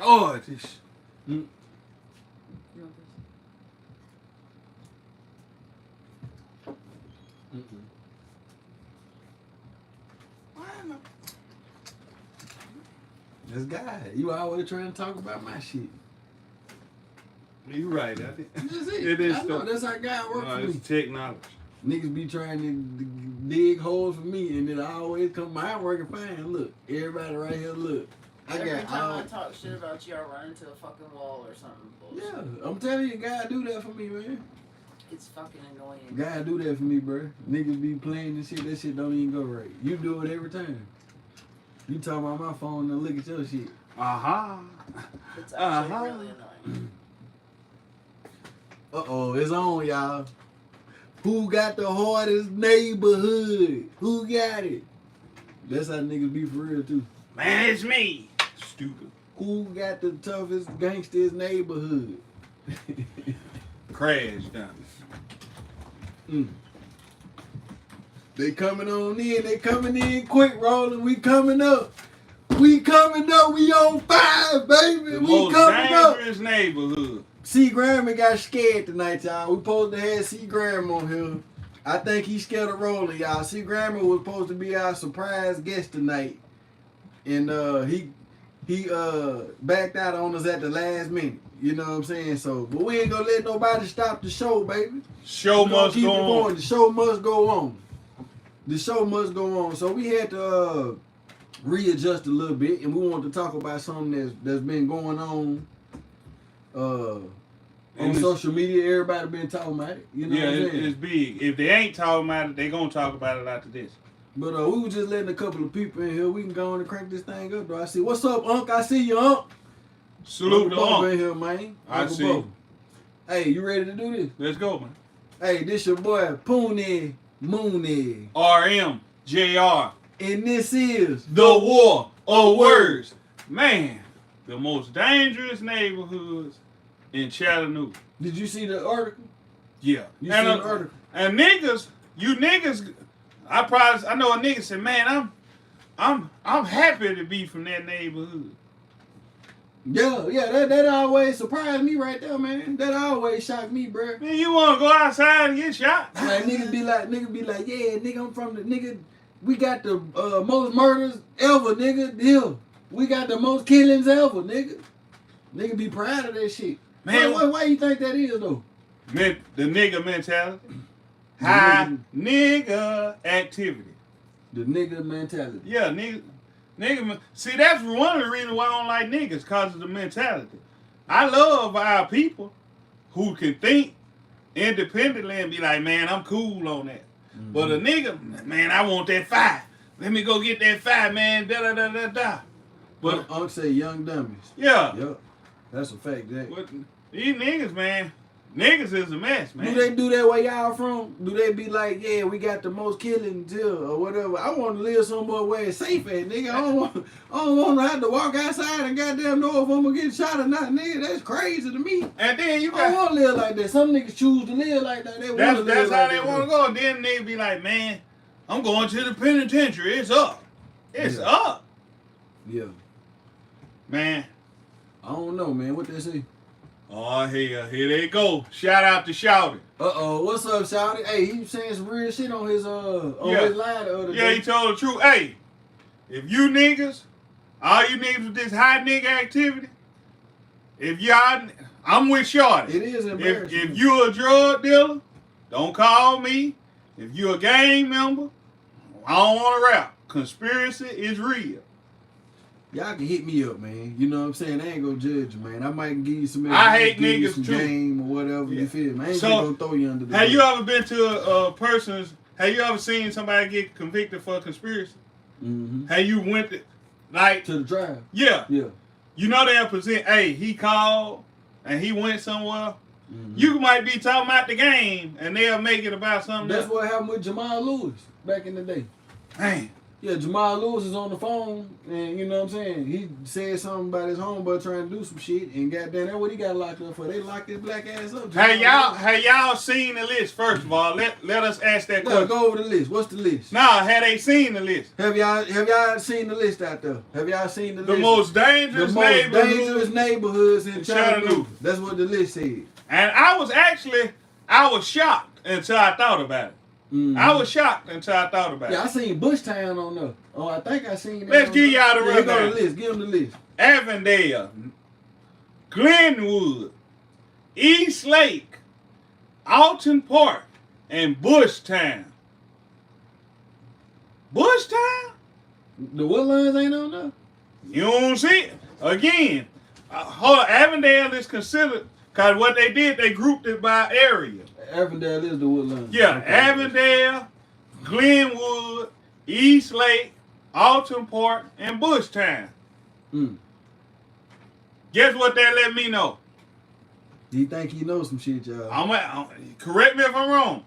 Oh, this. You want this? Why am I? This guy, you always trying to talk about my shit. You right. I think. That's it. It is I know, stuff. that's how God works for It's me. technology. Niggas be trying to dig holes for me, and then I always come. Mine working fine. Look, everybody right here. Look, Every time I talk shit about you, I run into a fucking wall or something. Bullshit. Yeah, I'm telling you, God do that for me, man. It's fucking annoying. God do that for me, bro. Niggas be playing this shit. That shit don't even go right. You do it every time. You talk about my phone and look at your shit. It's actually really annoying. Uh-oh, it's on, y'all. Who got the hardest neighborhood? Who got it? That's how niggas be for real, too. Man, it's me. Stupid. Who got the toughest gangsters neighborhood? Crash dummies. They coming on in. They coming in quick, rolling. We coming up. We coming up. We on 5, baby. The We most coming up. dangerous neighborhood. C. Graham got scared tonight, y'all. We supposed to have C. Graham on here. I think he's scared of rolling, y'all. C. Graham was supposed to be our surprise guest tonight. And he backed out on us at the last minute. You know what I'm saying? So, but we ain't gonna let nobody stop the show, baby. Show must keep go it on. going. The show must go on. The show must go on. So we had to readjust a little bit, and we want to talk about something that's been going on social media. Everybody been talking about it. You know what I'm saying? It's big. If they ain't talking about it, they gonna talk about it after this. But we were just letting a couple of people in here. We can go on and crank this thing up, though. I see. What's up, Unc? I see you, Unc. Salute the Uncle Unc. in here, man. I Uncle see. Bo. Hey, you ready to do this? Let's go, man. Hey, this your boy, Pooney Mooney. RM, JR. And this is The War of Words. Man, the most dangerous neighborhoods in Chattanooga. Did you see the article? Yeah. You seen the article? And niggas, you niggas, I know a nigga said, man, I'm happy to be from that neighborhood. Yeah, that always surprised me right there, man. That always shocked me, bro. Man, you wanna go outside and get shot? Like niggas be like, yeah, nigga, I'm from the nigga. We got the most murders ever, nigga. Yeah, we got the most killings ever, nigga. Nigga be proud of that shit. Man, why you think that is though? The nigga mentality, high nigga activity. The nigga mentality. Yeah, nigga. See, that's one of the reasons why I don't like niggas, cause of the mentality. I love our people who can think independently and be like, man, I'm cool on that. Mm-hmm. But a nigga, man, I want that 5. Let me go get that 5, man. Da da da da da. But Unc say young dummies. Yeah. Yep. That's a fact. That. But these niggas, man, niggas is a mess, man. Do they do that where y'all from? Do they be like, yeah, we got the most killings here or whatever? I want to live somewhere where it's safe at, nigga. I don't want to have to walk outside and goddamn know if I'm gonna get shot or not, nigga. That's crazy to me. And then you got, I don't want to live like that. Some niggas choose to live like that. That's how they want to go. And then they be like, man, I'm going to the penitentiary. It's up. It's up. Yeah. Man. I don't know, man. What they say? Oh, here they go. Shout out to Shouty. What's up, Shouty? Hey, he was saying some real shit on his his line the other day. Yeah, he told the truth. Hey, if you niggas, all you niggas with this high nigga activity, if y'all, I'm with Shorty. It is embarrassing. If you a drug dealer, don't call me. If you a gang member, I don't want to rap. Conspiracy is real. Y'all can hit me up, man. You know what I'm saying? I ain't gonna judge you, man. I might give you some I hate give you niggas some too. Game or whatever, you feel me? I ain't So, just gonna throw you under the Have bus. you ever been to a person's, have you ever seen somebody get convicted for a conspiracy? Mm-hmm. Have you went to, like, to the trial? Yeah. Yeah. You know they'll present, hey, he called and he went somewhere. Mm-hmm. You might be talking about the game and they'll make it about something That's else. what happened with Jamal Lewis back in the day. Man, Yeah, Jamal Lewis is on the phone, and you know what I'm saying? He said something about his homeboy trying to do some shit, and goddamn, that's what he got locked up for. They locked his black ass up. Have y'all seen the list? First of all, let us ask that question. Go over the list. What's the list? Nah, have they seen the list? Have y'all seen the list out there? Have y'all seen the list? The most dangerous neighborhoods in Chattanooga. That's what the list said. And I was shocked until I thought about it. Mm-hmm. I was shocked until I thought about it. Yeah, I seen Bushtown on there. Oh, I think I seen that. Let's give y'all the rundown. Go to the list. Give them the list. Avondale, Glenwood, East Lake, Alton Park, and Bushtown. Bushtown? The Woodlands ain't on there? You don't see it. Again, Avondale is considered, because what they did, they grouped it by area. Avondale is the Woodlands. Yeah, okay. Avondale, Glenwood, East Lake, Alton Park, and Bushtown. Guess what that let me know? You think he knows some shit, y'all? Correct me if I'm wrong.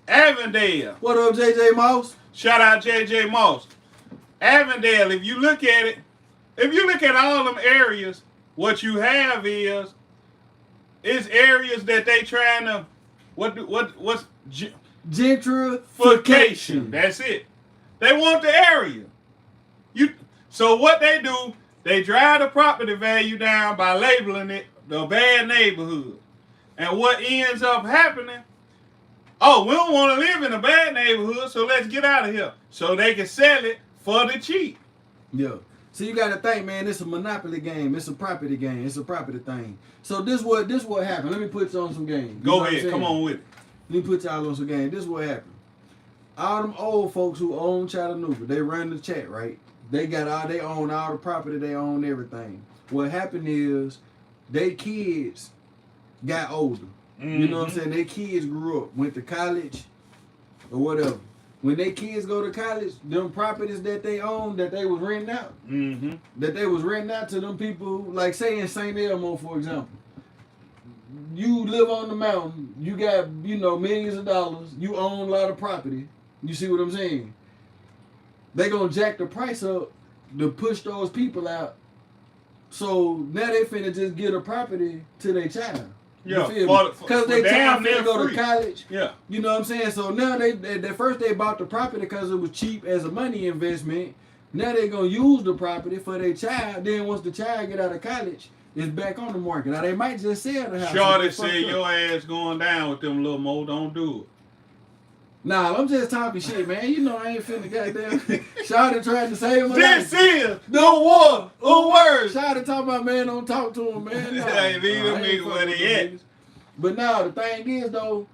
Avondale. What up, JJ Moss? Shout out JJ Moss. Avondale, if you look at all them areas, what you have is areas that they trying to what's gentrification. That's it. They want the area. So what they do, they drive the property value down by labeling it the bad neighborhood. And what ends up happening, oh, we don't want to live in a bad neighborhood, so let's get out of here. So they can sell it for the cheap. Yeah. So you gotta think, man, it's a monopoly game. It's a property game. It's a property thing. So this what happened. Let me put you on some game. Go ahead. Come on with it. Let me put y'all on some game. This is what happened. All them old folks who own Chattanooga, they run the chat, right? They own all the property, they own everything. What happened is they kids got older. You know what I'm saying? Their kids grew up, went to college or whatever. When their kids go to college, them properties that they own, that they was renting out, that they was renting out to them people, like say in St. Elmo, for example. You live on the mountain, you got, millions of dollars, you own a lot of property. You see what I'm saying? They gonna jack the price up to push those people out. So now they finna just get a property to their child. Yeah, because they child finna go free. to college. Yeah, you know what I'm saying. So now they first they bought the property because it was cheap as a money investment. Now they gonna use the property for their child. Then once the child get out of college, it's back on the market. Now they might just sell the house. Shorty said your ass going down with them little mo. Don't do it. Nah, I'm just talking shit, man. You know I ain't finna goddamn. Shawty tried to save my life. This is no war, no words. Shawty talking about, man, don't talk to him, man. Nah, hey, leave them niggas where they at. But now the thing is though,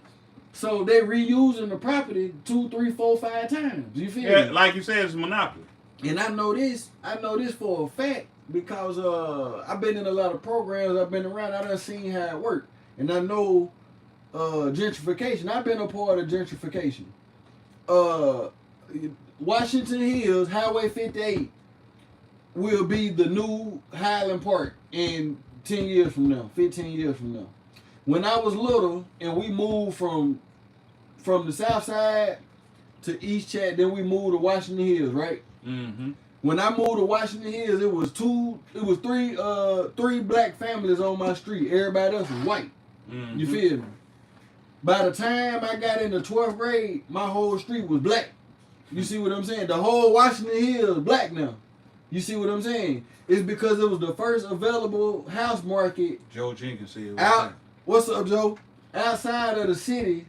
so they reusing the property 2, 3, 4, 5 times. You feel me? Like you said, it's a monopoly. And I know this for a fact because I've been in a lot of programs. I've been around. I done seen how it work, and I know. Gentrification. I've been a part of gentrification. Washington Hills, Highway 58 will be the new Highland Park in 10 years from now, 15 years from now. When I was little and we moved from the south side to East Chat, then we moved to Washington Hills, right? Mm-hmm. When I moved to Washington Hills, it was three black families on my street. Everybody else was white. Mm-hmm. You feel me? By the time I got into 12th grade, my whole street was black. You see what I'm saying? The whole Washington Hills is black now. You see what I'm saying? It's because it was the first available house market. Joe Jenkins said. What's up, Joe? Outside of the city,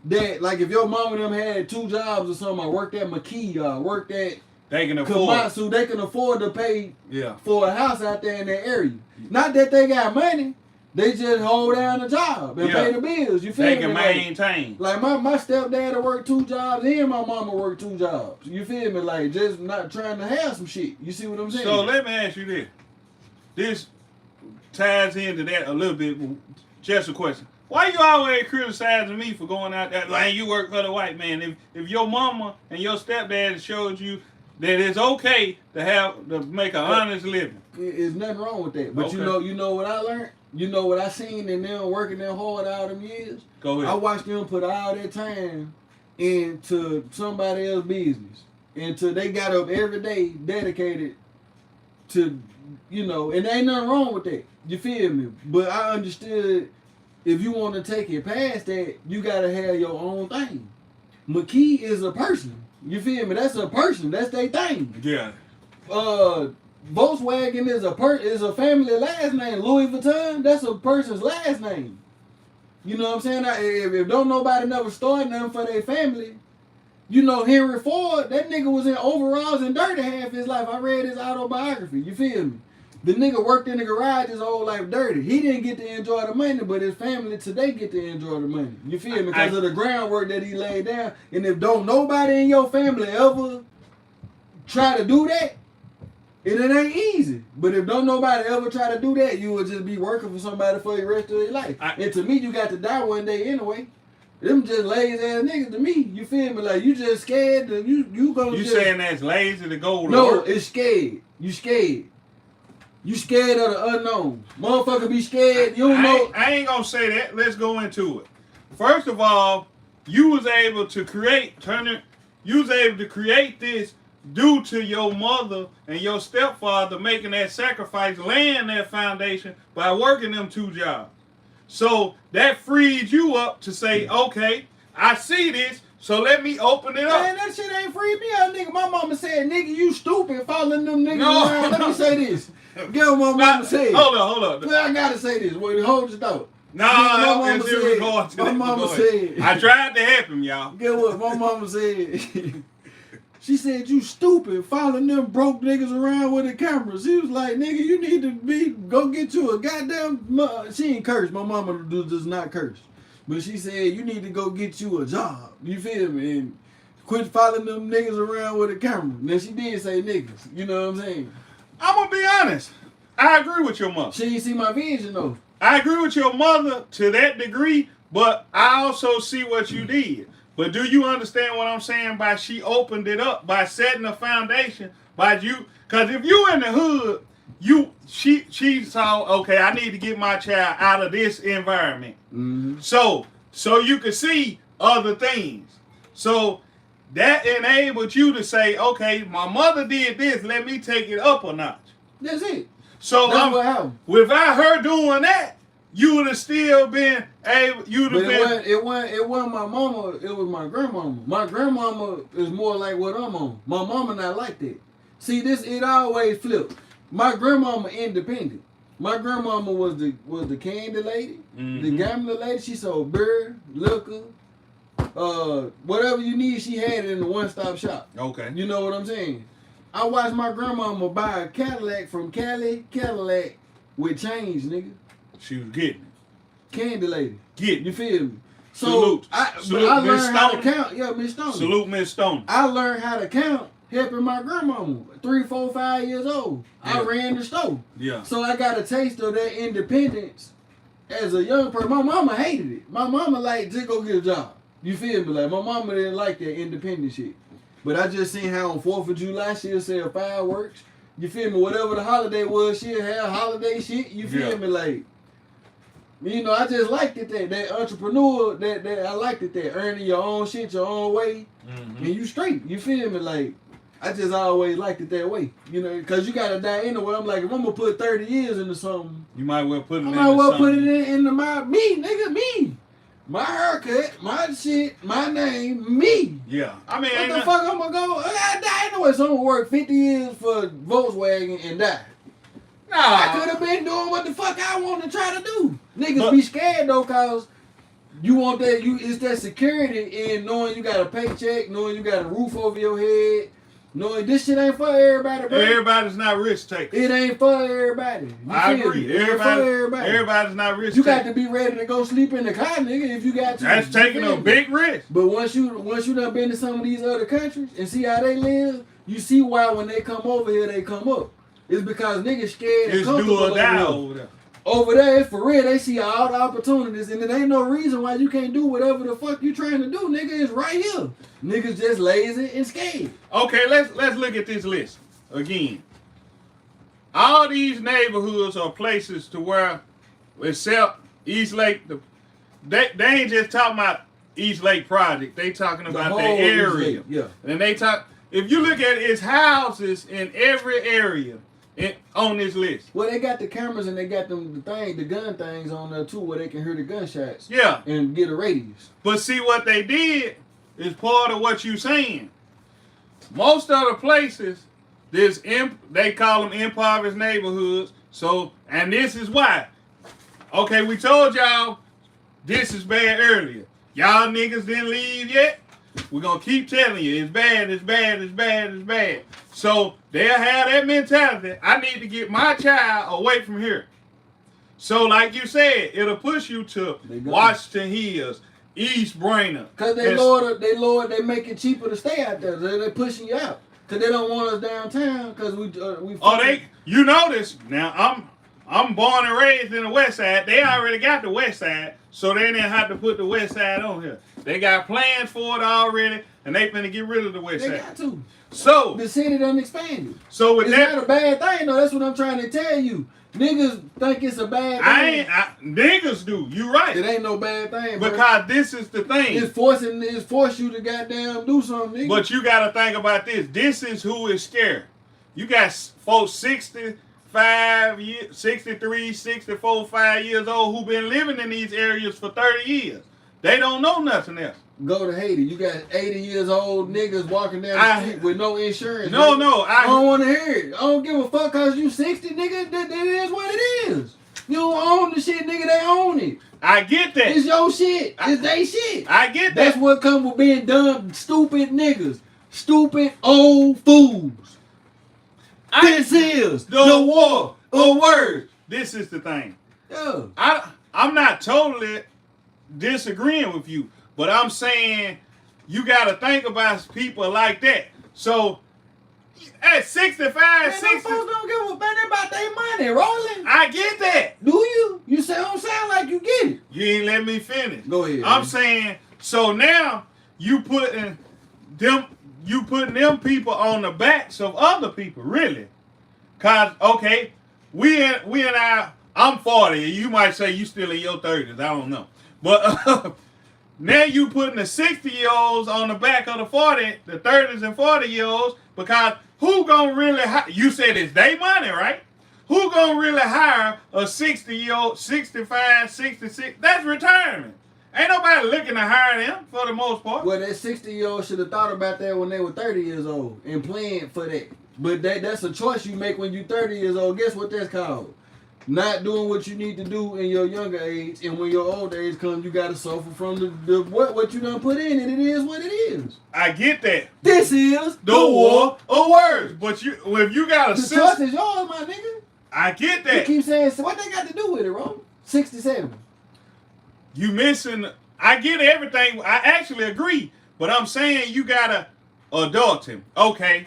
that like if your mom and them had 2 jobs or something, or worked at McKee, or worked at they can afford. They can afford to pay for a house out there in that area. Not that they got money. They just hold down the job and pay the bills. You feel me? They can maintain. Like my stepdad worked 2 jobs and my mama worked 2 jobs. You feel me? Like just not trying to have some shit. You see what I'm saying? So let me ask you this. This ties into that a little bit. Just a question. Why you always criticizing me for going out there? Like you work for the white man. If your mama and your stepdad showed you that it's okay to make an honest living. There's nothing wrong with that. But you know what I learned? You know what I seen in them working them hard all them years? Go ahead. I watched them put all their time into somebody else's business. until they got up every day dedicated to, and there ain't nothing wrong with that. You feel me? But I understood if you want to take it past that, you got to have your own thing. McKee is a person. You feel me? That's a person. That's their thing. Yeah. Volkswagen is a family last name. Louis Vuitton, that's a person's last name. You know what I'm saying? If don't nobody never start nothing for their family, Henry Ford, that nigga was in overalls and dirty half his life. I read his autobiography. You feel me? The nigga worked in the garage his whole life dirty. He didn't get to enjoy the money, but his family today get to enjoy the money. You feel me? Because of the groundwork that he laid down. And if don't nobody in your family ever try to do that, it ain't easy. But if don't nobody ever try to do that, you will just be working for somebody for the rest of your life. And to me, you got to die one day anyway. Them just lazy ass niggas to me. You feel me? Like you just scared to you gonna. You saying that's lazy to go to no, work? No, it's scared. You scared. You scared of the unknown. Motherfucker be scared. You don't know. I ain't gonna say that. Let's go into it. First of all, you was able to create this due to your mother and your stepfather making that sacrifice, laying that foundation by working them 2 jobs. So that freed you up to say, okay, I see this, so let me open it up. Man, that shit ain't freed me out, nigga. My mama said, nigga, you stupid, following them niggas around. Let me say this. Get what my mama said. Hold on. Well, I gotta say this. Wait, hold your thought. No, it's in regard to my that. mama said. I tried to help him, y'all. Get what my mama said. She said, you stupid, following them broke niggas around with the cameras. She was like, nigga, you need to go get you a goddamn, she ain't curse. My mama does not curse. But she said, you need to go get you a job. You feel me? And quit following them niggas around with a camera. Now, she did say niggas. You know what I'm saying? I'm going to be honest. I agree with your mother. She didn't see my vision, though. I agree with your mother to that degree, but I also see what you did. But do you understand what I'm saying by she opened it up, by setting a foundation, by you? Because if you in the hood, she saw, okay, I need to get my child out of this environment. Mm-hmm. So you could see other things. So that enabled you to say, okay, my mother did this, let me take it up a notch. That's it. So what happened. Without her doing that, you would have still been able. It wasn't my mama. It was my grandmama. My grandmama is more like what I'm on. My mama not like that. See, it always flipped. My grandmama independent. My grandmama was the candy lady, the gambling lady. She sold beer, liquor, whatever you need. She had it in the one-stop shop. Okay. You know what I'm saying? I watched my grandmama buy a Cadillac from Cadillac with change, nigga. She was getting it. Candy lady. You feel me? So Salute. I Salute, learned how to count. Yeah, Miss Stone. Salute, Miss Stone. I learned how to count helping my grandmama. 3, 4, 5 years old. Yeah. I ran the store. Yeah. So I got a taste of that independence as a young person. My mama hated it. My mama like, just go get a job. You feel me? Like, my mama didn't like that independent shit. But I just seen how on 4th of July she'll sell fireworks. You feel me? Whatever the holiday was, she'll have holiday shit. You feel me? Like, I just liked it that entrepreneur, that I liked it that earning your own shit your own way, and you straight. You feel me? Like, I just always liked it that way. Because you gotta die anyway. I'm like, if I'm gonna put 30 years into something, you might well put it. I might well put it into me. My haircut, my shit, my name, me. Yeah. I mean, what the fuck I'm gonna go? I gotta die anyway. So I'm gonna work 50 years for Volkswagen and die. Nah. I could have been doing what the fuck I want to try to do. Niggas be scared though, cause you want that. It's that security in knowing you got a paycheck, knowing you got a roof over your head, knowing this shit ain't for everybody, bro. Everybody's not risk takers. It ain't for everybody. I agree. Everybody's not risk takers. You got to be ready to go sleep in the car, nigga, if you got to. That's taking a big risk. But once you done been to some of these other countries and see how they live, you see why when they come over here, they come up. It's because niggas scared and comfortable do or die over there. Over there, it's for real. They see all the opportunities, and there ain't no reason why you can't do whatever the fuck you trying to do, nigga. It's right here. Niggas just lazy and scared. Okay, let's look at this list again. All these neighborhoods are places to where, except East Lake, they ain't just talking about East Lake Project. They talking about the area. Yeah. And they talk. if you look at it, it's houses in every area on this list. Well, they got the cameras and they got the gun things on there too, where they can hear the gunshots. Yeah. And get a radius. But see what they did is part of what you saying. Most other places, they call them impoverished neighborhoods. So, and this is why. Okay, we told y'all this is bad earlier. Y'all niggas didn't leave yet. We're going to keep telling you, it's bad, it's bad, it's bad, it's bad. So they'll have that mentality. I need to get my child away from here. So like you said, it'll push you to Washington Hills, East Brainerd. Because they make it cheaper to stay out there. They're pushing you out. Because they don't want us downtown because you notice, now I'm born and raised in the West Side. They already got the West Side, so they didn't have to put the West Side on here. They got plans for it already, and they finna get rid of the West Side. They got to. So the city done expanded. So with it's that, not a bad thing though. That's what I'm trying to tell you. Niggas think it's a bad thing. Niggas do. You right. It ain't no bad thing. Because this is the thing. It's force you to goddamn do something, nigga. But you gotta think about this. This is who is scared. You got folks 65 years, 63, 64, 5 years old who been living in these areas for 30 years. They don't know nothing else. Go to Haiti. You got 80 years old niggas walking down the street with no insurance. No, nigga. no. I don't want to hear it. I don't give a fuck because you 60, nigga. That is what it is. You don't own the shit, nigga. They own it. I get that. It's your shit. It's they shit. I get that. That's what comes with being dumb, stupid niggas. Stupid old fools. This is the war of words. This is the thing. Yeah. I'm not totally disagreeing with you, but I'm saying you got to think about people like that. So at 65, man, 60, folks don't give a fuck about their money, rolling. I get that. Do you? You don't sound like you get it. You ain't let me finish. Go ahead. I'm saying, so now you putting them people on the backs of other people, really. Cause okay, I'm 40. You might say you still in your 30s. I don't know. But now you putting the 60-year-olds on the back of the 30s and 40-year-olds, because who gonna really you said it's their money, right? Who gonna really hire a 60-year-old, 65, 66? That's retirement. Ain't nobody looking to hire them for the most part. Well, that 60-year-old should have thought about that when they were 30 years old and planned for that. But that's a choice you make when you're 30 years old. Guess what that's called? Not doing what you need to do in your younger age, and when your old age comes, you gotta suffer from what you done put in, and it is what it is. I get that. This is the war of words. But if you got a the choice is yours, my nigga. I get that. You keep saying, so what they got to do with it, bro? 67. You missing. I get everything. I actually agree, but I'm saying you gotta adult him. Okay,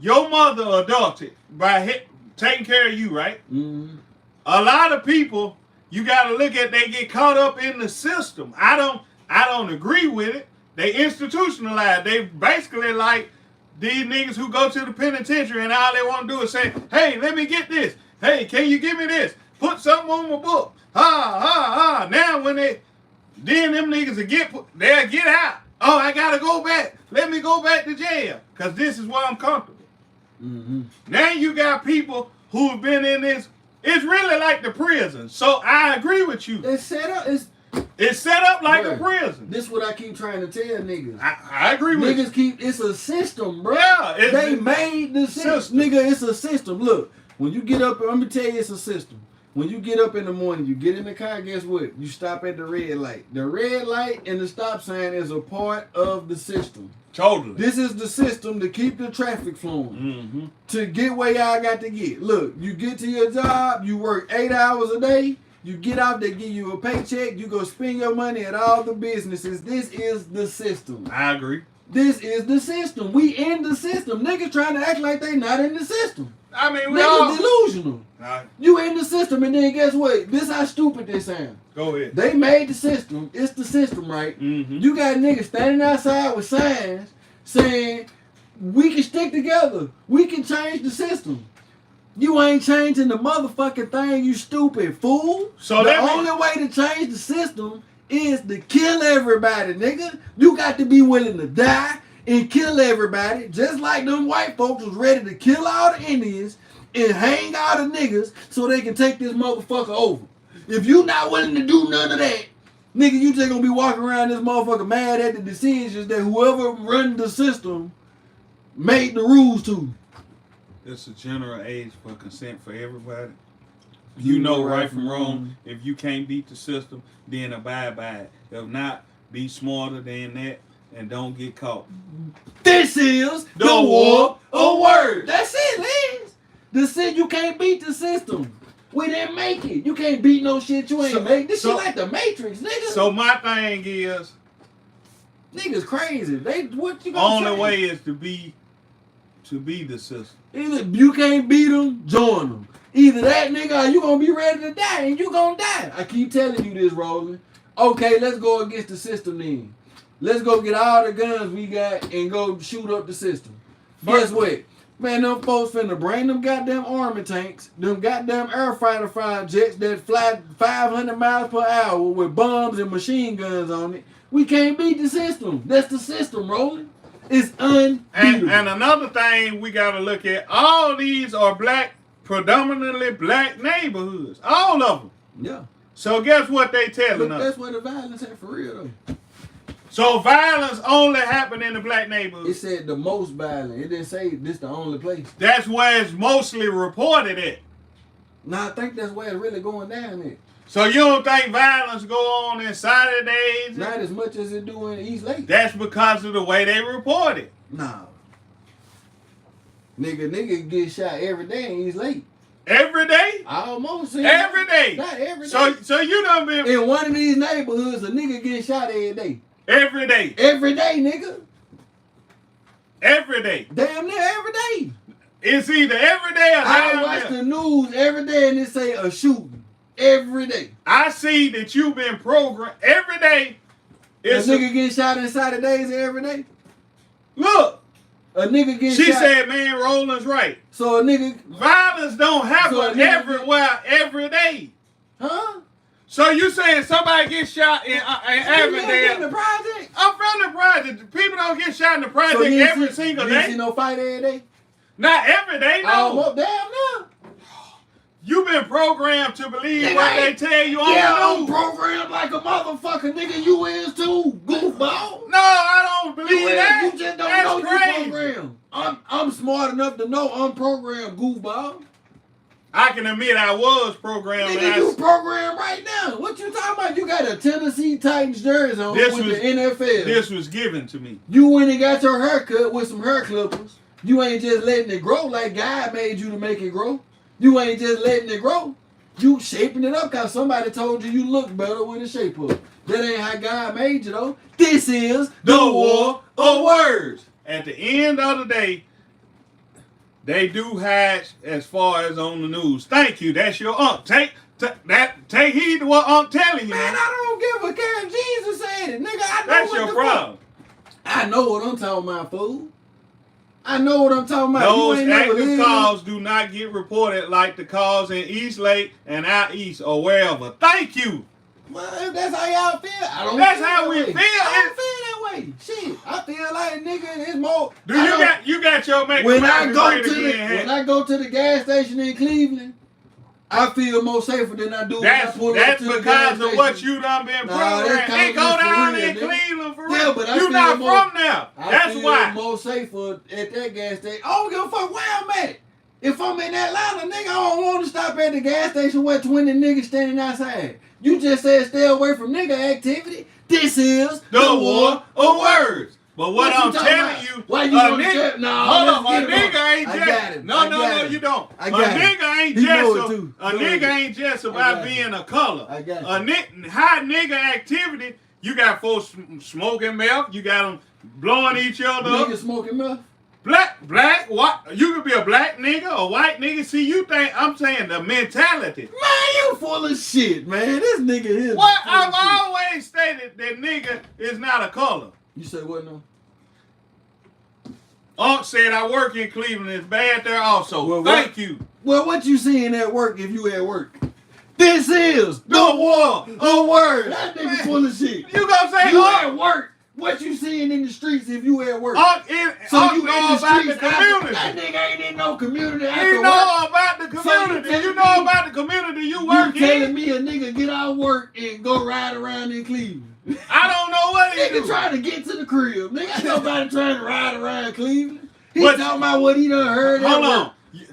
your mother adulted by taking care of you, right? Mm-hmm. A lot of people, you got to look at, they get caught up in the system. I don't agree with it. They institutionalize. They basically like these niggas who go to the penitentiary and all they want to do is say, hey, let me get this. Hey, can you give me this? Put something on my book. Now when then them niggas they'll get out. Oh, I got to go back. Let me go back to jail because this is where I'm comfortable. Mm-hmm. Now you got people who've been in this. It's really like the prison. So I agree with you. It's set up. It's set up like a prison. This is what I keep trying to tell niggas. I agree with you. Niggas it's a system, bro. Yeah. They made the system. Nigga, it's a system. Look, when you get up, I'm going to tell you it's a system. When you get up in the morning, you get in the car, guess what? You stop at the red light. The red light and the stop sign is a part of the system. Totally. This is the system to keep the traffic flowing. Mm-hmm. To get where y'all got to get. Look, you get to your job, you work 8 hours a day, you get out, they give you a paycheck, you go spend your money at all the businesses. This is the system. I agree. This is the system. We in the system. Niggas trying to act like they not in the system. I mean, niggas delusional. Right. You in the system, and then guess what? This how stupid they sound. Go ahead. They made the system. It's the system, right? Mm-hmm. You got niggas standing outside with signs saying, we can stick together. We can change the system. You ain't changing the motherfucking thing, you stupid fool. So the only way to change the system is to kill everybody, nigga. You got to be willing to die and kill everybody, just like them white folks was ready to kill all the Indians and hang all the niggas so they can take this motherfucker over. If you not willing to do none of that, nigga, you just gonna be walking around this motherfucker mad at the decisions that whoever run the system made the rules to. It's a general age for consent for everybody. You know right from wrong. If you can't beat the system, then abide by it. If not, be smarter than that and don't get caught. This is the war of words. That's it, Liz. The shit, you can't beat the system. We didn't make it. You can't beat no shit you ain't make. This shit like the Matrix, nigga. So my thing is, niggas crazy. What you gonna only say? way is to be the system. Either you can't beat them, join them. Either that, nigga, or you gonna be ready to die, and you gonna die. I keep telling you this, Roland. Okay, let's go against the system then. Let's go get all the guns we got and go shoot up the system. Guess what? Man, them folks finna bring them goddamn army tanks, them goddamn air fighter jets that fly 500 miles per hour with bombs and machine guns on it. We can't beat the system. That's the system, Roland. It's unbeatable. And another thing we gotta look at, all these are predominantly black neighborhoods. All of them. Yeah. So guess what they telling us? That's where the violence at for real, though. So violence only happened in the black neighborhood. It said the most violent. It didn't say this the only place. That's where it's mostly reported at. Nah, I think that's where it's really going down at. So you don't think violence go on in Saturdays? Not as much as it do in East Lake. That's because of the way they report it. Nah. Nigga get shot every day in East Lake. Every day? I almost see Every day. Not every day. So you done been In one of these neighborhoods, a nigga get shot every day. every day. Every day, nigga. Every day. Damn near every day. It's either every day or I damn watch near. the news every day and it say a shooting. Every day. I see that you've been programmed every day. A It's nigga get shot in Saturdays every day. look. A nigga get She shot. said, "Man, Roland's right. So a nigga, Violence don't happen So a nigga- everywhere every day." huh? So you saying somebody gets shot in You Avondale? in the project? I'm from the project. People don't get shot in the project So you every see, single you see day. no fight every day? Not every day, no. Almost damn no. You've been programmed to believe Nigga, what they ain't- tell you on Yeah, the I'm news. programmed like a motherfucker, nigga. You is too, goofball. No, I don't believe You is. that. You just don't That's know crazy. you programmed. I'm smart enough to know I'm programmed, goofball. I can admit I was programmed. Nigga, you programmed right now. What you talking about? You got a Tennessee Titans jersey on This with was- the NFL. This was given to me. You went and got your hair cut with some hair clippers. You ain't just letting it grow like God made you to make it grow. You ain't just letting it grow. You shaping it up because somebody told you look better with a shape up. That ain't how God made you, though. This is The war of words. At the end of the day, they do hatch as far as on the news. Thank you. That's your unc. Take heed to what unc telling you. Man, Man. I don't give a care. Jesus said it. Nigga, I know That's what your the problem. fuck. I know what I'm talking about, fool. I know what I'm talking about. Those you ain't never active lived. calls do not get reported like the calls in East Lake and out east or wherever. Thank you. Well, if that's how y'all feel, I don't That's feel how that we way. feel. I don't feel that way. Shit, I feel like nigga, it's more. Do you got your make when I America go great to the again hat. when I go to the gas station in Cleveland, I feel more safer than I do when I That's pull up to the gas because of what station. you done been Nah, that's programmed. It go kinda down for real, in nigga. Cleveland for Yeah, real. but I You feel not more- from there. I That's feel why. more safer at that gas station. I don't give a fuck where I'm at. If I'm in Atlanta, nigga, I don't want to stop at the gas station where 20 niggas standing outside. You just said stay away from nigga activity. This is The war of words. But what you I'm talking telling about? you, Why you a want to nigga, get? No, hold let's on, a get him nigga ain't I just. got him. No, I no, got no, him. you don't. I A got him. nigga ain't He know just. it too. A Go nigga ahead. ain't just I about got being a color. I got A high nigga activity. You got folks smoking meth. You got them blowing each other up. Nigga smoking meth. Black, white. You could be a black nigga or white nigga. See, you think I'm saying the mentality. Man, you full of shit, man. This nigga here. What full of I've shit. always stated that nigga is not a color. You say what now? Unc said I work in Cleveland. It's bad there also. Well, Thank you. Well, what you seeing at work if you at work? This is the war of words. That nigga full of shit. You gonna say You Unc? at work. What you seeing in the streets if you at work? You know know about the community. That nigga ain't in no community. You know about the community. You know about the community you work in. You telling me a nigga get out of work and go ride around in Cleveland? I don't know what he do. Nigga trying to get to the crib. Nigga ain't nobody trying to ride around Cleveland. He talking about what he done heard. Hold on.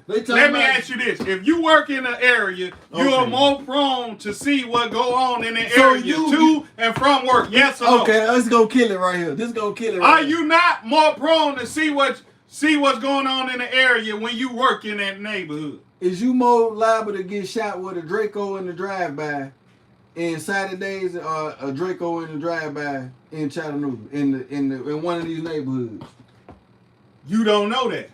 Let me ask you this. If you work in an area, you are more prone to see what go on in the area to and from work. Yes or no? Okay, let's go kill it right here. This gonna kill it right Are you not more prone to see what's going on in the area when you work in that neighborhood? Is you more liable to get shot with a Draco in the drive-by in Saturdays or a Draco in the drive-by in Chattanooga in one of these neighborhoods? You don't know that.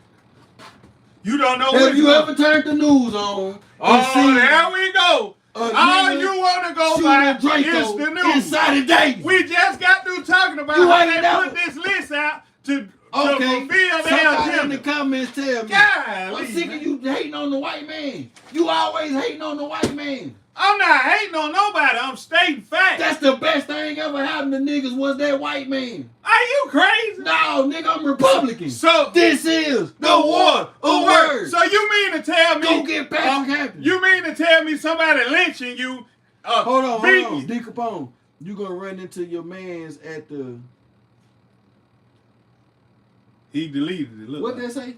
You don't know. Have you ever turned the news on? There we go. All you want to go by is the news. Inside the day. We just got through talking about how they put this list out to fulfill their agenda. In the comments tell me. God, I'm sick of you hating on the white man. You always hating on the white man. I'm not hating on nobody. I'm stating facts. That's the best thing ever happened to niggas was that white man. Are you crazy? No, nigga, I'm Republican. So this is the war of words. So you mean to tell me? Go get Patrick Hampton. You mean to tell me somebody lynching you? Hold on. D. Capone, you gonna run into your man's at the... He deleted it. Look. What they say?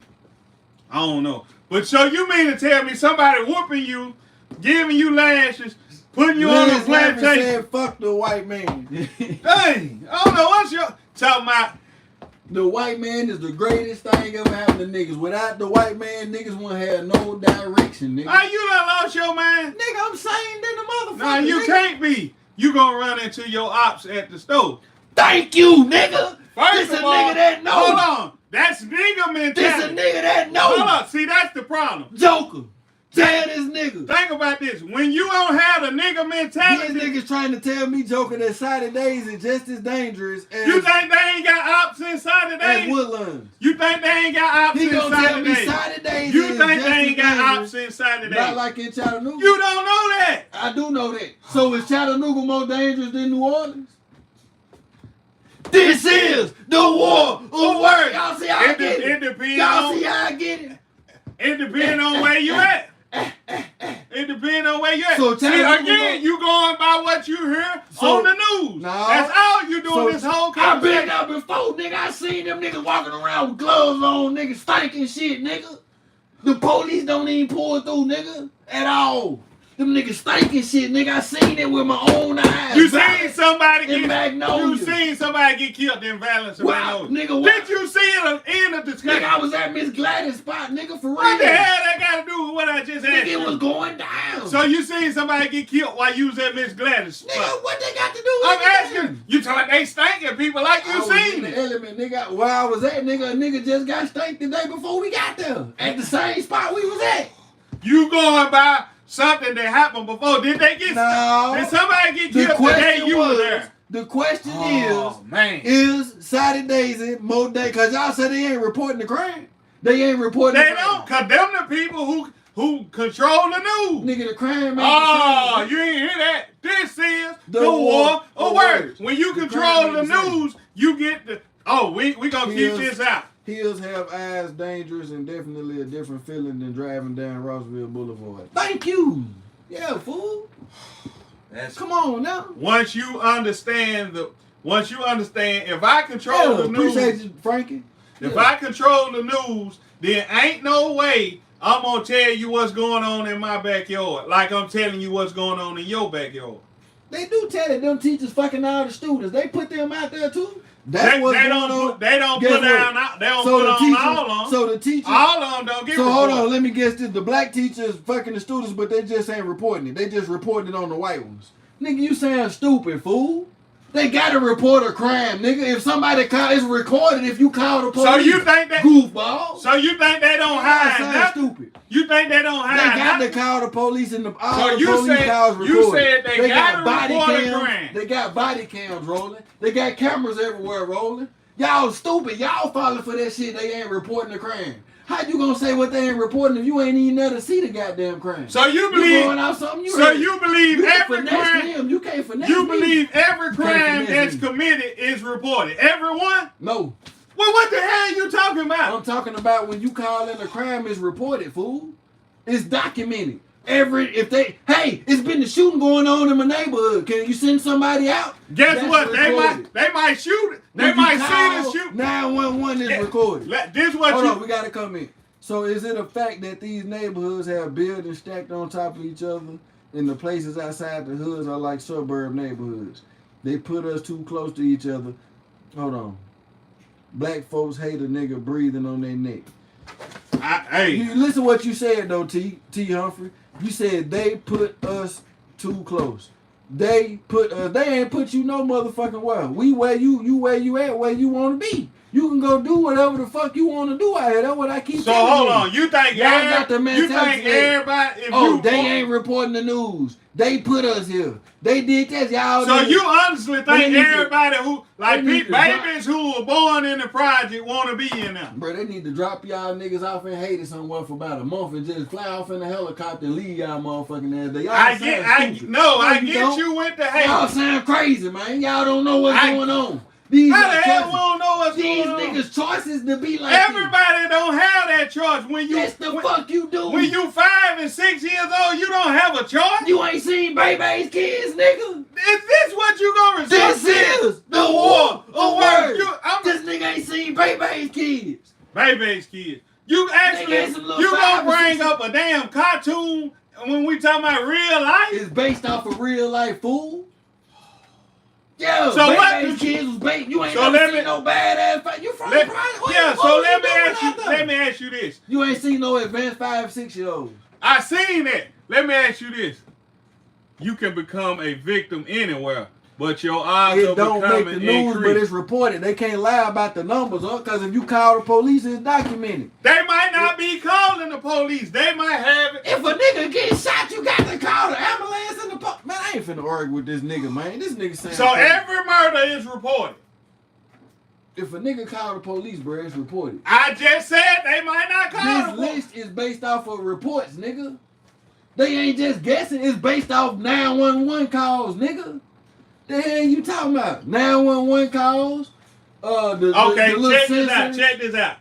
I don't know. But so you mean to tell me somebody whooping you, giving you lashes, putting you on a plantation? Said, fuck the white man. Dang, I don't know what's your talking about. The white man is the greatest thing ever happened to niggas. Without the white man, niggas wouldn't have no direction, nigga. Are you done lost your mind? Nigga, I'm saying than the motherfucker. Nah, you can't be. You gonna run into your ops at the store. Thank you, nigga. First this of a all, nigga that knows. Hold on. That's nigga mentality. This a nigga that knows. Hold on. See, that's the problem. Joker. Tell this nigga. Think about this. When you don't have the nigga mentality. These niggas trying to tell me, Joker, that Saturdays is just as dangerous as... You think they ain't got ops inside the day? As Woodlands. You think they ain't got ops inside the day? He gonna tell me Saturdays You think they ain't got ops inside the day? Not like in Chattanooga. You don't know that. I do know that. So is Chattanooga more dangerous than New Orleans? This is the war of words. Y'all see how I get it? Y'all see how I get it? It depends on where you at. It depends on where you at. So see, again, you going by what you hear on the news. No, that's all you doing this whole conversation. I've been there before, nigga. I seen them niggas walking around with gloves on, niggas stinking shit, nigga. The police don't even pull through, nigga, at all. Them niggas stinking shit, nigga. I seen it with my own eyes. You seen somebody get killed in violence in Magnolia. Nigga, did you see it in the discussion? Nigga, I was at Miss Gladys' spot, nigga, for real. What the hell that got to do with what I just asked you? Nigga, it was going down. So you seen somebody get killed while you was at Miss Gladys' spot? Nigga, what they got to do with I'm asking. You talking about they stinking people like you seen it. Element, nigga. Where I was at, nigga, a nigga just got stank the day before we got there. At the same spot we was at. You going by something that happened before? Did they get? No. Did somebody get killed the day you were there? The question is Saturdays and more day? Cause y'all said they ain't reporting the crime. They ain't reporting. They don't condemn the people who control the news. Nigga, the crime. You ain't hear that? This is the war of words. When you control the news, you get the. Oh, we gonna keep this out. Hills have eyes, dangerous, and definitely a different feeling than driving down Rossville Boulevard. Thank you. Yeah, fool. Come on now. Once you understand, if I control the news, appreciate you, Frankie. If I control the news, then ain't no way I'm gonna tell you what's going on in my backyard, like I'm telling you what's going on in your backyard. They do tell it. Them teachers fucking all the students. They put them out there too. They don't put on all of them. So the teachers, all of them don't get. So hold on, let me guess this: the black teachers fucking the students, but they just ain't reporting it. They just reporting it on the white ones. Nigga, you sound stupid, fool. They gotta report a crime, nigga. If somebody it's recorded. If you call the police, so you think that goofball? So you think they don't hide nothing? Stupid. You think they don't hide? They got to call the police and all so the police cars recorded. You said they got body cams. Crime. They got body cams rolling. They got cameras everywhere rolling. Y'all stupid. Y'all falling for that shit. They ain't reporting the crime. How you gonna say what they ain't reporting if you ain't even there to see the goddamn crime? So you believe? going out something So you believe you every crime? them. You can't finesse You me. believe every crime finesse that's me. committed is reported? Everyone? No. Well, what the hell are you talking about? I'm talking about when you call in a crime is reported, fool. It's documented. It's been the shooting going on in my neighborhood. Can you send somebody out? Guess That's what? recorded. They might shoot it. They When might you see call, the shoot. 911 is recorded. This what Hold you. on, we gotta come in. So is it a fact that these neighborhoods have buildings stacked on top of each other, and the places outside the hoods are like suburb neighborhoods? They put us too close to each other. Hold on. Black folks hate a nigga breathing on their neck. Hey, You listen what you said though, T Humphrey. You said they put us too close. They ain't put you no motherfucking well. We where you at, where you want to be. You can go do whatever the fuck you want to do out here. That's what I keep so telling hold you. on. You think Y'all got the you mentality think that- everybody? If Oh, you they ain't reporting the news. They put us here. They did this, y'all. So you honestly They think need to- everybody who like they need to babies who were born in the project want to be in them? Bro, they need to drop y'all niggas off in Haiti somewhere for about a month and just fly off in a helicopter and leave y'all motherfucking ass there. Y'all I sound get stupid. I you get don't. you with the Y'all hate. sound crazy, man. Y'all don't know what's I- going on. These How are the hell we choices. don't know what's These going on? niggas' choices to be like Everybody don't have that choice. When you this. Yes, the fuck you do. when you 5 and 6 years old, you don't have a choice. You ain't seen Baby's kids, nigga. Is this what you gonna resort This to? is the war of words. I'm This nigga ain't seen Baby's kids. Baby's kids. You actually Nigga, some little you 5 gonna and bring 6 up a damn cartoon when we talking about real life? It's based off of real life, fool. Yeah, So what Baby's did you- kids was based. You ain't So never let seen me- no badass fight. You from Let- the project? yeah, What so you let me doing ask you. out there? Let me ask you this. You ain't seen no advanced 5-6-year-olds. I seen that. Let me ask you this. You can become a victim anywhere, but your odds It of don't make the becoming news, but increase. it's reported. They can't lie about the numbers, because if you call the police, it's documented. They might not be calling the police. They might have it. If a nigga gets shot, you got to call the ambulance and the police. Man, I ain't finna argue with this nigga, man. This nigga saying So every murder is reported. if a nigga call the police, bro, it's reported. I just said they might not call This the police. list is based off of reports, nigga. They ain't just guessing. It's based off 911 calls, nigga. The hell you talking about? 911 calls. Okay, the little check this sensors. out. Check this out.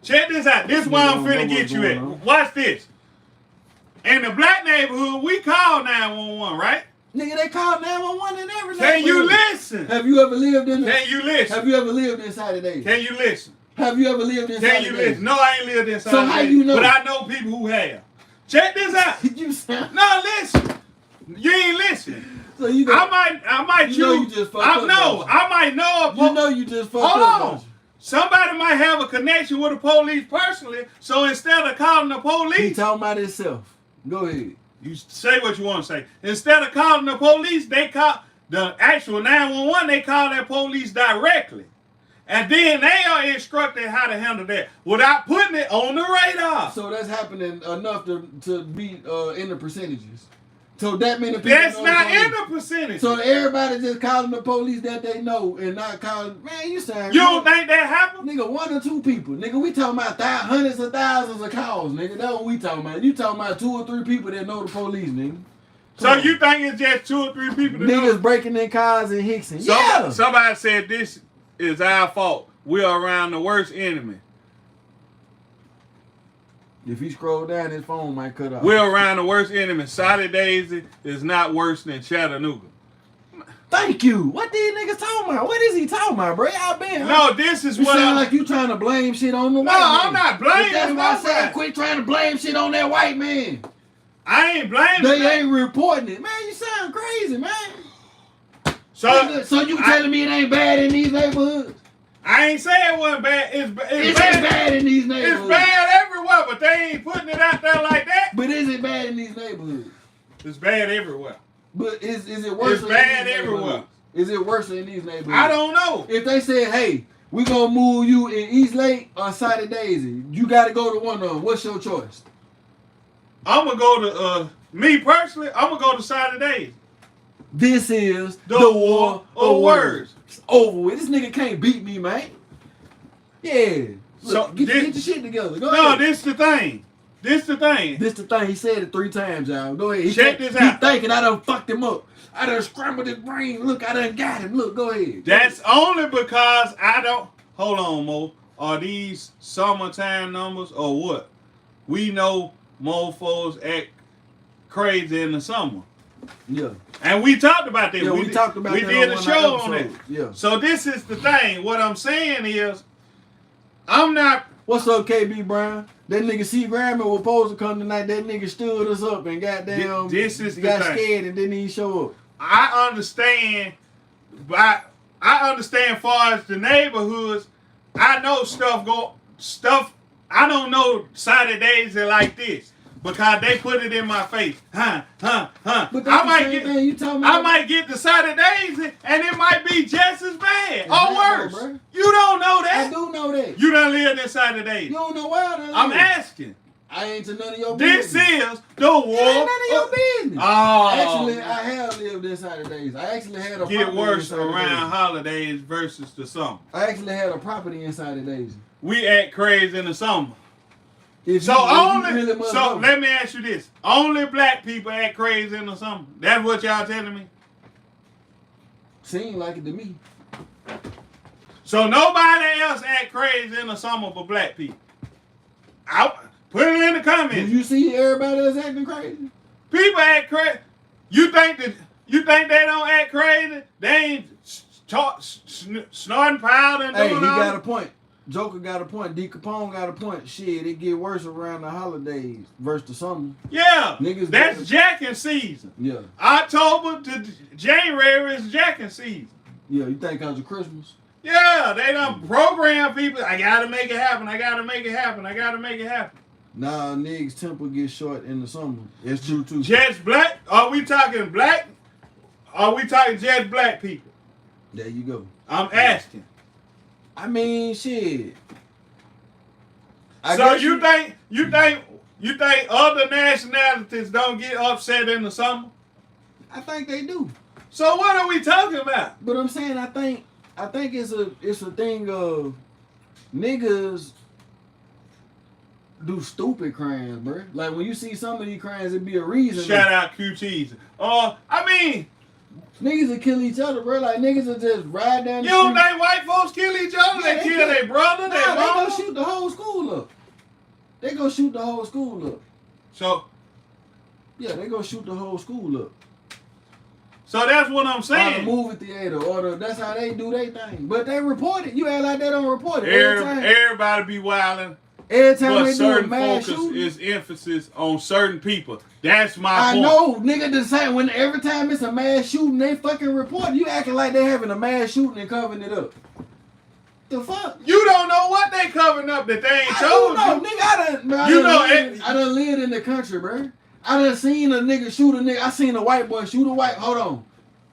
Check this out. This is where Nigga I'm don't finna know get what's you going at. on. Watch this. In the black neighborhood, we call 911, right? Nigga, they call 911 and everything. Can you listen? Have you ever lived in? Can you listen? Have you ever lived inside of days? Can you listen? Have you ever lived inside Can of you days? listen? No, I ain't lived inside. So of how that, you know? But I know people who have. Check this out. You sound. No, listen. You ain't listening. So you go. I might You know choose. you just fucked up, don't you? I might know a You know you just fucked Hold up. on. Don't you? Somebody might have a connection with the police personally, so instead of calling the He police, talking about himself. Go ahead. you say what you want to say. Instead of calling the police, they call the actual 911. They call that police directly, and then they are instructed how to handle that without putting it on the radar. So that's happening enough to be in the percentages. So that many people. That's know not the police. in the percentage. So everybody just calling the police that they know and not calling. Man, you sound. You don't think that happened? Nigga, 1 or 2 people. Nigga, we talking about hundreds of thousands of calls, nigga. That's what we talking about. You talking about 2 or 3 people that know the police, nigga. So you think it's just 2 or 3 people that know? Niggas breaking in cars and Hickson. Yeah. Somebody said this is our fault. We are around the worst enemy. If he scroll down, his phone might cut off. We're around the worst enemy. Saudi Daisy is not worse than Chattanooga. Thank you. What these niggas talking about? What is he talking about, bro? Y'all been. No, this is You what sound I'm like you trying to blame shit on the white man. No, I'm not blaming But that's why I said nobody. quit trying to blame shit on that white man. I ain't blaming They them. ain't reporting it. Man, you sound crazy, man. So you telling me it ain't bad in these neighborhoods? I ain't saying it wasn't bad. It's It's bad. bad in these neighborhoods. It's bad everywhere, but they ain't putting it out there like that. But is it bad in these neighborhoods? It's bad everywhere. But is it worse? It's bad in these everywhere. neighborhoods? Is it worse in these neighborhoods? I don't know. If they said, hey, we gonna move you in East Lake or Saudi Daisy, you gotta go to one of them. What's your choice? I'm gonna go to me personally. I'm gonna go to Saudi Days. This is The war of words. It's over with. This nigga can't beat me, man. Yeah. Look, get your shit together. Go no, ahead. this the thing. This the thing. He said it 3 times, y'all. Go ahead. Check this out. He thinking I done fucked him up. I done scrambled his brain. Look, I done got him. Look, go ahead. That's only because I don't. Hold on, Mo. Are these summertime numbers or what? We know mofos act crazy in the summer. Yeah. And we talked about that. Yeah, we talked about we that. We did on a show on it. Yeah. So this is the thing. What I'm saying is, I'm not. What's up, KB Brown? That nigga C. Grammer was supposed to come tonight. That nigga stood us up and goddamn This is the got thing. scared and didn't even show up. I understand, but I understand far as the neighborhoods. I know stuff. I don't know Saturdays are like this because they put it in my face. But I might get the Saturdays and it might be just as bad or worse. Bro. You don't know that. I do know that. You done lived in Saturdays. You don't know why I done lived. I'm asking. I ain't to none of your This business. is the war. It ain't none of your business. Oh. Actually, I have lived in Saturdays. I actually had a Get property worse in Saturdays. around holidays versus the summer. I actually had a property in Saturdays. We act crazy in the summer. If So you really must know. let me ask you this. Only black people act crazy in the summer. That's what y'all telling me? Seemed like it to me. So nobody else act crazy in the summer but black people. Put it in the comments. Did you see everybody else acting crazy? People act crazy. You think they don't act crazy? They ain't snorting powder and Hey, doing he all got a point. Joker got a point. D. Capone got a point. Shit, it get worse around the holidays versus the summer. Yeah, Niggas that's better- jacking season. Yeah. October to January is jacking season. Yeah, you think because of Christmas? Yeah, they done program people. I gotta make it happen. I gotta make it happen. I gotta make it happen. Nah, niggas' temper gets short in the summer. It's true too. Just black? Are we talking black? Are we talking just black people? There you go. I'm asking. I mean, shit. So you think other nationalities don't get upset in the summer? I think they do. So what are we talking about? But I'm saying I think it's a thing of niggas do stupid crimes, bro. Like when you see some of these crimes, it be a reason. Shout out QTs. I mean, niggas will kill each other, bro. Like niggas will just ride down the you don't street. think white folks kill each other? Yeah, they kill their brother, their Nah, they mama. gonna shoot the whole school up. They gonna shoot the whole school up. So They gonna shoot the whole school up. that's what I'm Or saying. the movie theater, that's how they do their thing. But they report it. You act like they don't report it. Everybody be wilding. Every time But they do a certain mass focus shooting. is emphasis on certain people. That's my I point. know, nigga, the same. When every time it's a mass shooting, they fucking report. You acting like they having a mass shooting and covering it up. The fuck? You don't know what they covering up that they ain't I told don't know, you. nigga. I done lived in the country, bro. I done seen a nigga shoot a nigga. I seen a white boy shoot a white. Hold on,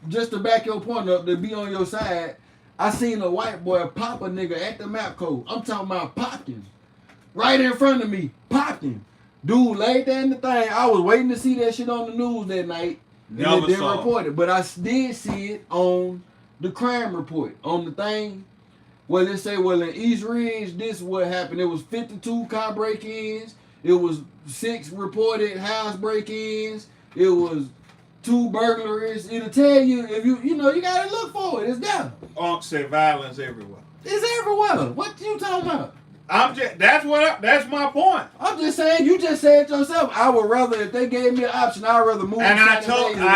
just to back your point up, to be on your side. I seen a white boy pop a nigga at the map code. I'm talking about popped him. Right in front of me, popped him. Dude laid there in the thing. I was waiting to see that shit on the news that night. And Never it didn't saw it. report it. But I did see it on the crime report. On the thing where they say, well, in East Ridge, this is what happened. It was 52 car break-ins. It was 6 reported house break-ins. It was 2 burglaries. It'll tell you, if you gotta look for it. It's there. Unc said violence everywhere. It's everywhere. What you talking about? That's my point. I'm just saying, you just said yourself, I would rather, if they gave me an option, I'd rather move. And I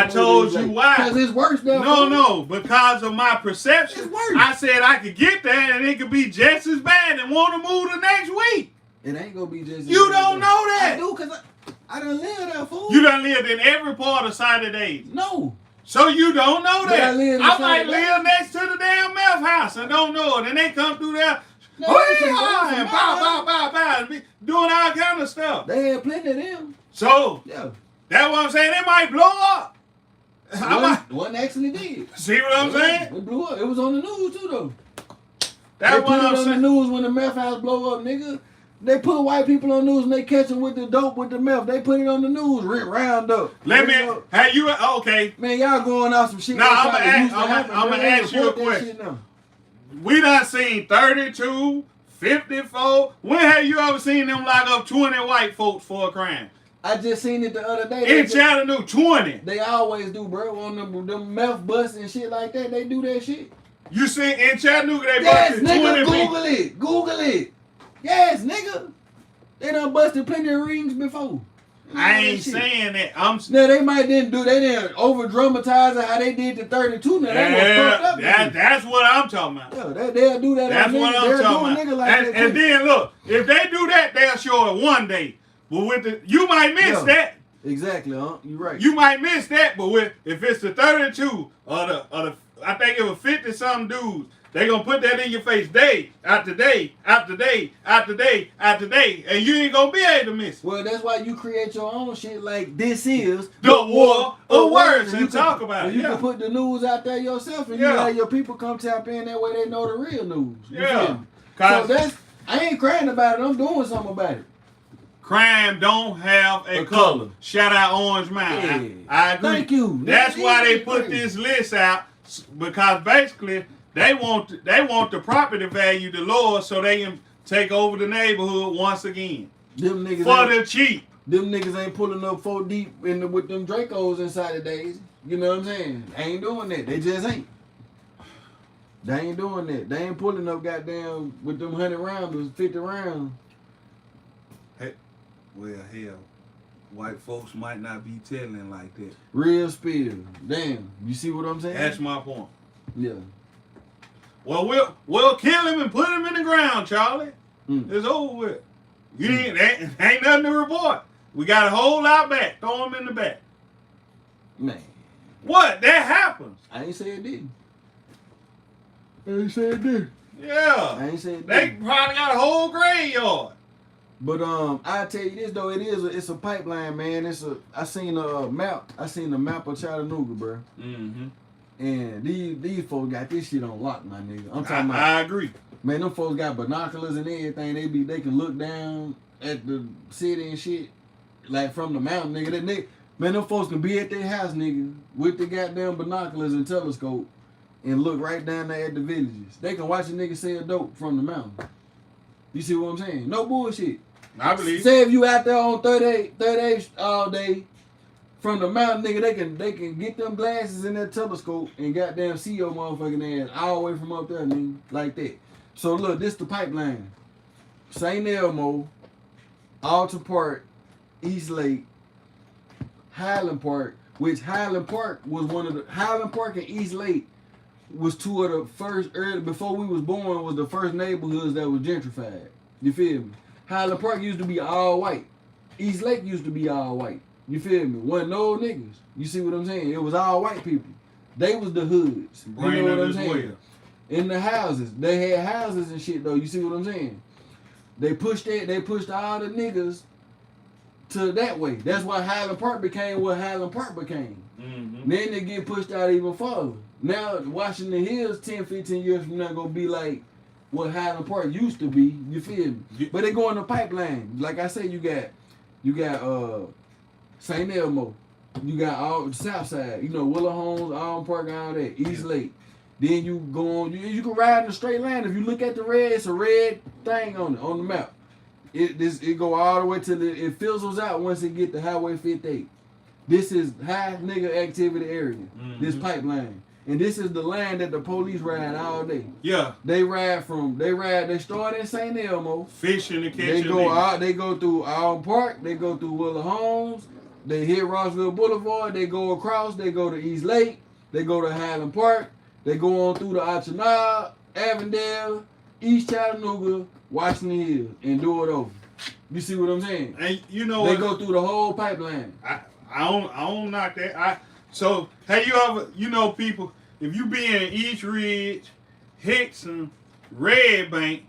told you why. Because it's worse than No, because of my perception. It's worse. I said I could get there and it could be just as bad and want to move the next week. It ain't gonna be just. You don't know that. I do, because I done lived there, fool. You done lived in every part of Saturdays. No. So you don't know But that. I might live live next to the damn meth house and don't know it. And they come through there. No, And bow, and be doing all kind of stuff. They had plenty of them. So Yeah. that's what I'm saying. It might blow up. One actually did. See what I'm saying? It blew up. It was on the news too, though. That's They what put it I'm on saying. the news when the meth house blow up, nigga. They put white people on the news and they catch them with the dope with the meth. They put it on the news, round up. Have you, okay. Man, y'all going off some shit. Nah, I'm gonna ask you a question. We done seen 32, 54. When have you ever seen them lock up 20 white folks for a crime? I just seen it the other day. In Chattanooga, 20. They always do, bro. On them mouth busts and shit like that, they do that shit. You see, in Chattanooga, they Yes, busted nigga, 20 Google people. it. Google it. Yes, nigga. They done busted plenty of rings before. I ain't saying that. I'm Now they didn't over dramatize it how they did the 32. Now that was fucked up. that's what I'm talking about. Yeah, they'll do that. That's what I'm talking about. Nigga like that And then look, if they do that, they'll show it one day. But with you might miss that. Exactly, huh? You're right. You might miss that, but if it's the 32 or the I think it was 50 some dudes, they gonna put that in your face day after day after day after day after day, and you ain't gonna be able to miss it. Well, that's why you create your own shit. Like this is the war of words, and talk about it. You can put the news out there yourself, and you have your people come tap in that way. They know the real news. So I ain't crying about it. I'm doing something about it. Crime don't have a color. Shout out Orange Mountain. I agree. Thank you. That's why they put this list out, because basically they want the property value to lower so they can take over the neighborhood once again. Them niggas for the cheap. Them niggas ain't pulling up 4 deep with them Dracos inside the days. You know what I'm saying? They ain't doing that. They just ain't. They ain't doing that. They ain't pulling up goddamn with them 100 rounders, 50 rounds. Well, hell, white folks might not be telling like that. Real spill. Damn. You see what I'm saying? That's my point. Yeah. Well, we'll kill him and put him in the ground, Charlie. It's over with. You ain't nothing to report. We got a hole out back. Throw him in the back. Man. What? That happens. I ain't say it didn't. I ain't say it did. Yeah. I ain't say it They didn't. probably got a whole graveyard. But I tell you this though, it's a pipeline, man. I seen a map of Chattanooga, bro. Mm-hmm. And these folks got this shit on lock, my nigga. I'm talking about. I agree. Man, them folks got binoculars and everything. They can look down at the city and shit, like from the mountain, nigga. Man, them folks can be at their house, nigga, with the goddamn binoculars and telescope, and look right down there at the villages. They can watch a nigga sell dope from the mountain. You see what I'm saying? No bullshit. I believe. Say if you out there on 38 all day from the mountain, nigga, they can get them glasses in that telescope and goddamn see your motherfucking ass all the way from up there, nigga, like that. So look, this the pipeline. St. Elmo, Alta Park, East Lake, Highland Park, which Highland Park and East Lake was two of the first before we was born was the first neighborhoods that was gentrified. You feel me? Highland Park used to be all white. East Lake used to be all white. You feel me? Wasn't no niggas. You see what I'm saying? It was all white people. They was the hoods. You know what I'm saying? In the houses. They had houses and shit though. You see what I'm saying? They pushed all the niggas to that way. That's why Highland Park became what Highland Park became. Mm-hmm. Then they get pushed out even further. Now Washington Hills 10, 15 years from now gonna be like what Highland Park used to be, you feel me? Yeah. But they go in the pipeline. Like I said, you got St. Elmo, you got all the South Side, Willow Homes, Allen Park, all that, East Lake. Then you go on, you can ride in a straight line. If you look at the red, it's a red thing on the map. It go all the way till it fizzles out once it get to Highway 58. This is high nigga activity area. Mm-hmm. This pipeline. And this is the line that the police ride all day. Yeah. They start in St. Elmo. Fishing and catching. They go through Allen Park, they go through Willow Homes, they hit Rossville Boulevard, they go across, they go to East Lake, they go to Highland Park, they go on through the Chattanooga, Avondale, East Chattanooga, Washington Hills, and do it over. You see what I'm saying? And they go through the whole pipeline. I don't knock that. So have you ever, people, if you be in East Ridge, Hickson, Red Bank,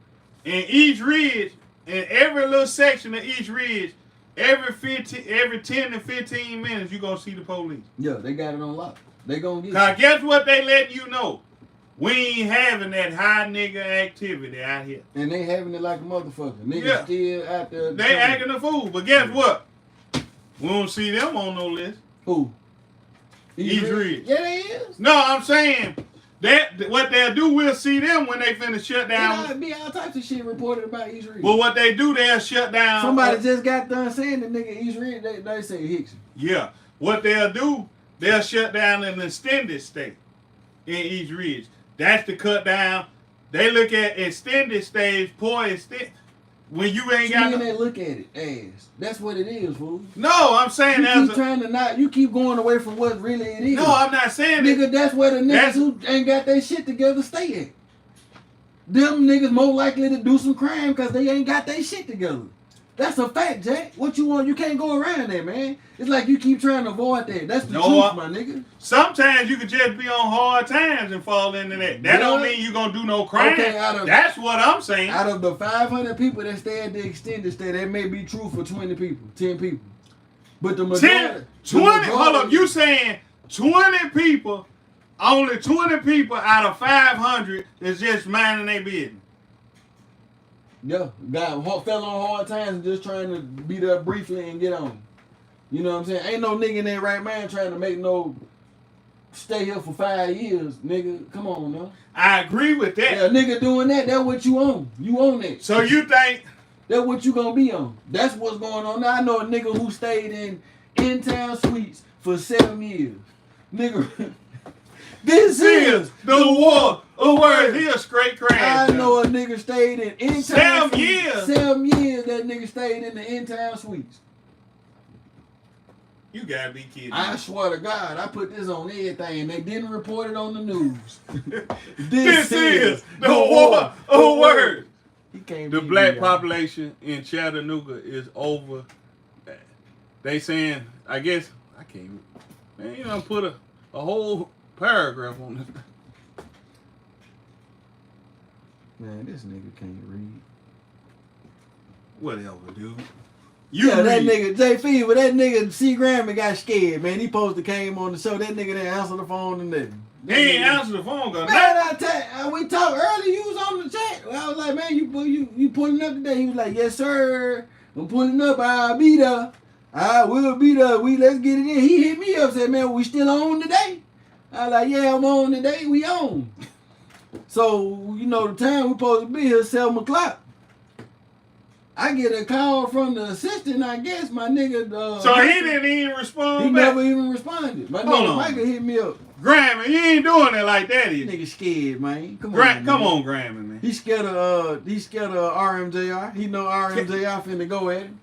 and East Ridge, and every little section of East Ridge, every 10 to 15 minutes, you're going to see the police. Yeah, they got it on lock. They going to get it. Guess what they letting you know? We ain't having that high nigga activity out here. And they having it like a motherfucker. Niggas still out there. They acting a fool. But guess what? We don't see them on no list. Who? East Ridge. Yeah, they is. No, I'm saying What they'll do, we'll see them when they finna shut down. There'll be all types of shit reported about East Ridge. But what they do, they'll shut down. Somebody just got done saying the nigga East Ridge, they say Hickson. Yeah. What they'll do, they'll shut down an extended stay in East Ridge. That's to cut down. They look at extended stays, poor extent. When you ain't got. They look at it as. That's what it is, fool. No, I'm saying you keep trying to not. You keep going away from what really it is. No, I'm not saying nigga. That's where the niggas who ain't got their shit together stay at. Them niggas more likely to do some crime because they ain't got their shit together. That's a fact, Jack. What you want? You can't go around that, man. It's like you keep trying to avoid that. That's the truth, my nigga. Sometimes you could just be on hard times and fall into that. That don't mean you gonna do no crime. Okay, that's what I'm saying. Out of the 500 people that stay at the extended stay, that may be true for 20 people, 10 people. But the majority... 20? Hold up. You saying 20 people, only 20 people out of 500 is just minding their business? Yeah, guy fell on hard times and just trying to be there briefly and get on. You know what I'm saying? Ain't no nigga in their right mind trying to make no stay here for 5 years, nigga. Come on, man. I agree with that. Yeah, nigga doing that, that's what you own. You own that. So you think that's what you gonna be on. That's what's going on. Now I know a nigga who stayed in town suites for 7 years. Nigga. This is the war of words. He a straight crash. I know a nigga stayed in town 7 years. 7 years that nigga stayed in the in-town suites. You gotta be kidding. I swear to God, I put this on everything. They didn't report it on the news. this is the war of words. The black me, population in Chattanooga is over. They saying, I guess, I can't, man, you know, put a whole paragraph on this. Man, this nigga can't read. Whatever, dude. That nigga, J Fever, that nigga C. Grammy got scared, man. He supposed to came on the show. That nigga didn't answer the phone and nothing. He ain't answer the phone, cause man, we talked earlier. You was on the chat. I was like, man, you pulling up today? He was like, yes, sir. I'm pulling up. I'll be there. I will be there. Let's get it in. He hit me up, said, man, we still on today? I was like, yeah, I'm on today. We on. So, you know, the time we supposed to be here, 7 o'clock. I get a call from the assistant, I guess, my nigga. So he didn't even respond He back? never even responded. My nigga Michael hit me up. Grammy, he ain't doing it like that. Nigga scared, man. Come on, Grammy, man. He scared of RMJR. He know RMJR finna go at him.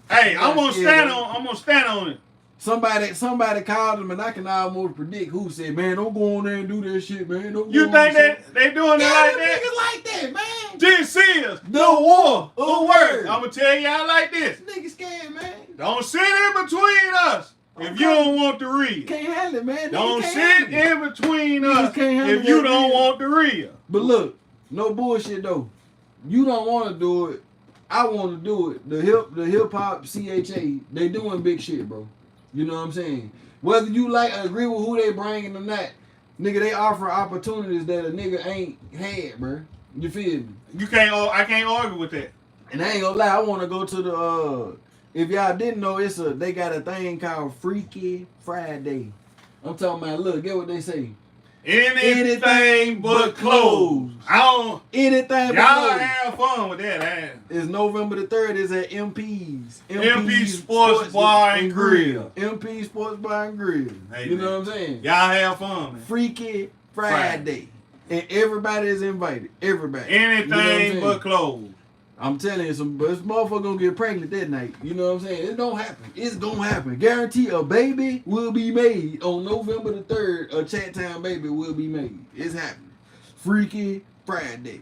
Hey, I'm gonna stand on it. Somebody called him, and I can almost predict who said, man, don't go on there and do that shit, man. Don't you think that they doing it like that? Niggas like that, man. This is the war of words. I'm gonna tell y'all like this. Niggas scared, man. Don't sit in between us if you don't want to read. Can't handle it, man. Don't sit in between us if you don't want to read. But look, no bullshit though. You don't want to do it. I want to do it. The hip hop CHA, they doing big shit, bro. You know what I'm saying? Whether you agree with who they bringing or not, nigga, they offer opportunities that a nigga ain't had, bro. You feel me? I can't argue with that. And I ain't gonna lie, I want to go to the. If y'all didn't know, they got a thing called Freaky Friday. I'm talking about. Look, get what they say. Anything but clothes. Anything but y'all clothes. have fun with that. It's November the 3rd. It's at MP's. MP Sports Bar and Grill. MP Sports Bar and Grill. Hey, you know what I'm saying? Y'all have fun, man. Freaky Friday. And everybody is invited. Everybody. Anything but clothes. I'm telling you, this motherfucker gonna get pregnant that night. You know what I'm saying? It's gonna happen. It's gonna happen. Guarantee a baby will be made on November the 3rd. A Chat baby will be made. It's happening. Freaky Friday.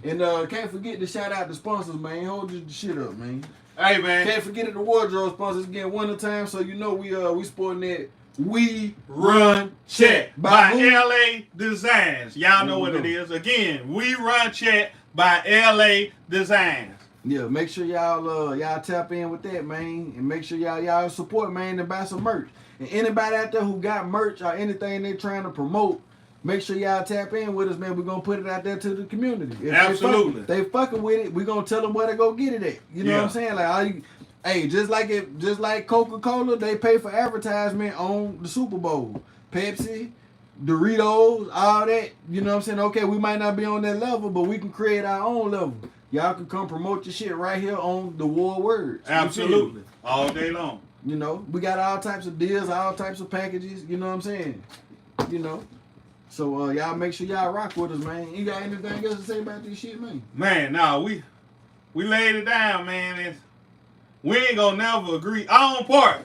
And can't forget to shout out the sponsors, man. Hold this shit up, man. Hey, man. Can't forget the wardrobe sponsors again. Winter time, so you know we sporting that. We Run Chat by LA Designs. Y'all know what it is. Again, We Run Chat by LA Designs. Yeah, make sure y'all tap in with that, man, and make sure y'all support, man, and buy some merch. And anybody out there who got merch or anything they trying to promote, make sure y'all tap in with us, man. We're gonna put it out there to the community. If absolutely. They fucking with it, we're gonna tell them where to go get it at. You know what I'm saying? Like, hey, just like Coca-Cola, they pay for advertisement on the Super Bowl. Pepsi, Doritos, all that. You know what I'm saying? Okay, we might not be on that level, but we can create our own level. Y'all can come promote your shit right here on the War Words. Absolutely. All day long. You know, we got all types of deals, all types of packages. You know what I'm saying? You know. So y'all make sure y'all rock with us, man. You got anything else to say about this shit, man? Man, nah, we laid it down, man. We ain't gonna never agree. On Park,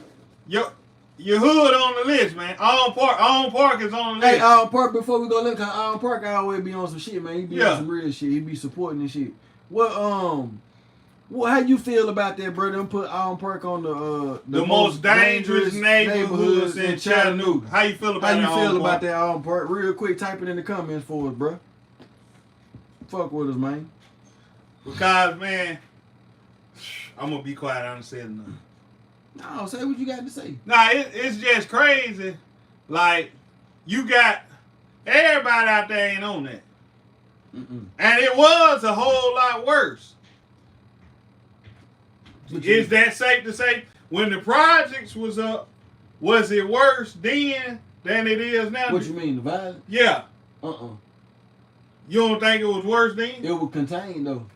your hood on the list, man. On Park is on the list. Hey, Allen Park, before we go look, cause Allen Park always be on some shit, man. He be on some real shit. He be supporting this shit. What how you feel about that, brother? Them put Allen Park on the most dangerous neighborhoods in Chattanooga. How you feel about that? How you feel about that Allen Park? Real quick, type it in the comments for us, bro. Fuck with us, man. Because, man, I'm gonna be quiet. I don't say nothing. No, say what you got to say. Nah, it's just crazy. Like, you got everybody out there ain't on that. And it was a whole lot worse. Is that safe to say? When the projects was up, was it worse then than it is now? What you mean, the violence? Yeah. You don't think it was worse then? It was contained, though.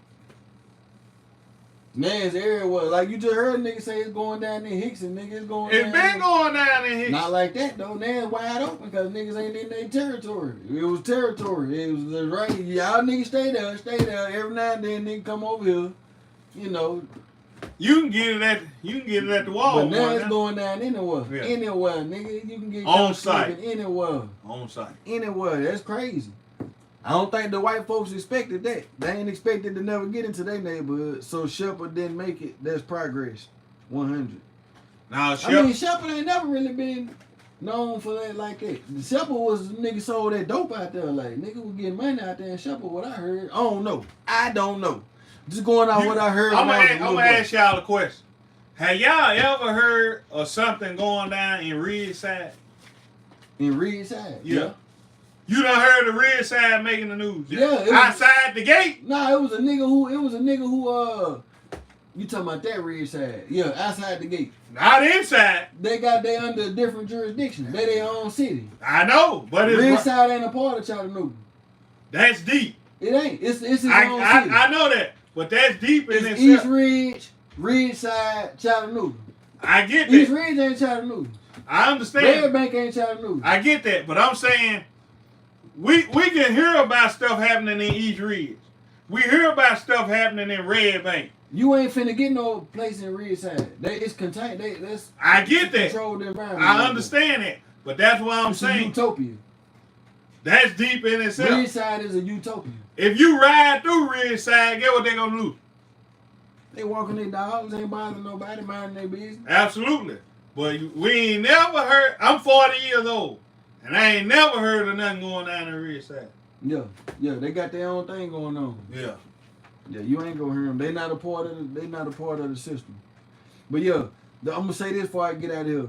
Man's area was, like you just heard niggas say it's going down in Hickson, nigga. It's going down. It's been going down in Hickson. Not like that, though. Now it's wide open because niggas ain't in their territory. It was territory. It was right. Y'all niggas stay there. Every now and then nigga come over here. You know. You can get it at the wall. But now it's going down anywhere. Yeah. Anywhere, nigga. You can get on site. Anywhere. On site. Anywhere. That's crazy. I don't think the white folks expected that. They ain't expected to never get into their neighborhood. So Shepherd didn't make it. That's progress. 100. Now Shepherd ain't never really been known for that like that. Shepherd was nigga sold that dope out there. Like nigga was getting money out there in Shepherd. What I heard, I don't know. Just going on what I heard. I'm gonna ask y'all a question. Have y'all ever heard of something going down in Redside? In Redside? Yeah. You done heard of Redside making the news? Yeah. Outside the gate? Nah, it was a nigga who you talking about that Redside. Yeah, outside the gate. Not inside. They under a different jurisdiction. They their own city. I know, but it's Redside ain't a part of Chattanooga. That's deep. It ain't. It's his own city. I know that. But that's deep in itself. East Ridge, Redside, Chattanooga. I get that. East Ridge ain't Chattanooga. I understand. Red Bank ain't Chattanooga. I get that, but I'm saying we can hear about stuff happening in East Ridge. We hear about stuff happening in Red Bank. You ain't finna get no place in Redside. It's contained. I get that. Controlled environment. I understand that, but that's what I'm saying. It's a utopia. That's deep in itself. Redside is a utopia. If you ride through Redside, get what they gonna do? They walking their dogs, ain't bothering nobody, minding their business. Absolutely. But we ain't never heard. I'm 40 years old, and I ain't never heard of nothing going down in Redside. Yeah, they got their own thing going on. Yeah, you ain't gonna hear them. They not a part of the system. But yeah, I'm gonna say this before I get out of here.